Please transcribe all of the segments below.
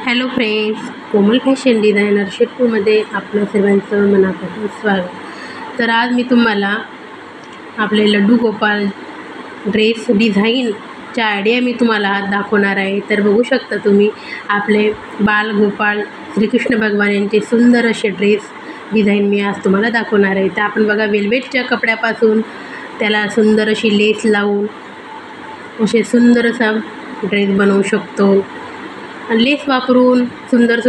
Hello friends, कोमल fashion designer शिरपूरमध्ये आपलं सर्वांचं मनापासून स्वागत। तर आज मी तुम्हाला आपले लड्डू गोपाल ड्रेस डिझाईनच्या आयडिया मी तुम्हाला दाखवणार आहे। तर बघू शकता तुम्ही आपले बाल गोपाल श्रीकृष्ण भगवान यांचे सुंदर असे ड्रेस डिझाईन मी आज तुम्हाला दाखवणार आहे। तर आपण बघा, वेल्वेटच्या कपड्यापासून त्याला सुंदर अशी लेस लावून असे सुंदर असा ड्रेस बनवू शकतो। लेस वापरून सुंदर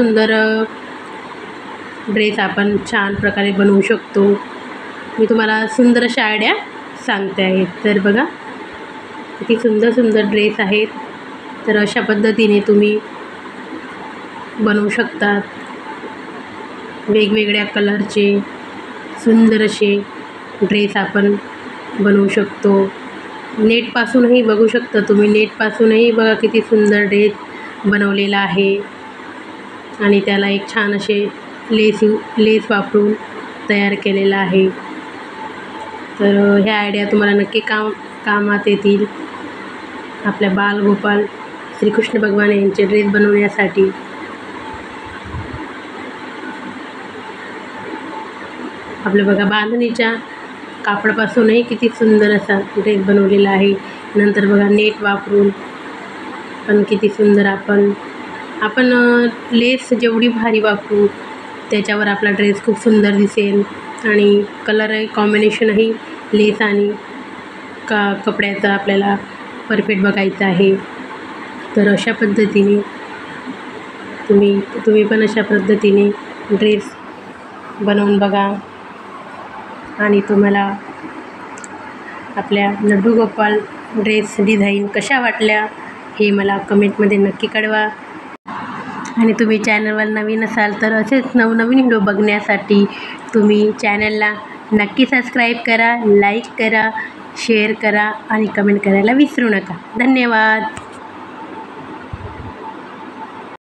ड्रेस आपण छान प्रकारे बनवू शकतो। मी तुम्हाला सुंदर अशा आयडिया सांगते आहे। तर बघा, किती सुंदर ड्रेस आहेत। तर अशा पद्धतीने तुम्ही बनवू शकता। वेगवेगळ्या कलरचे सुंदर असे ड्रेस आपण बनवू शकतो। नेटपासूनही बघू शकता तुम्ही, नेटपासूनही बघा किती सुंदर ड्रेस बनवलेला आहे आणि त्याला एक छान असे लेस वापरून तयार केलेला आहे। तर ह्या आयडिया तुम्हाला नक्की कामात येतील आपल्या बाल गोपाल श्रीकृष्ण भगवान यांचे ड्रेस बनवण्यासाठी। आपलं बघा, बांधणीच्या कापडापासूनही किती सुंदर असा ड्रेस बनवलेला आहे। नंतर बघा, नेट वापरून पण किती सुंदर आपण लेस जेवढी भारी वापरू त्याच्यावर आपला ड्रेस खूप सुंदर दिसेल। आणि कलर कॉम्बिनेशनही लेस आणि कपड्याचं आपल्याला परफेक्ट बघायचं आहे। तर अशा पद्धतीने तुम्ही पण अशा पद्धतीने ड्रेस बनवून बघा आणि तुम्हाला आपल्या लड्डू गोपाल ड्रेस डिझाईन कशा वाटल्या हे मला कमेंटमध्ये नक्की कळवा। आणि तुम्ही चॅनलवर नवीन असाल तर असेच नवनवीन व्हिडिओ बघण्यासाठी तुम्ही चॅनलला नक्की सबस्क्राईब करा, लाईक करा, शेअर करा आणि कमेंट करायला विसरू नका। धन्यवाद।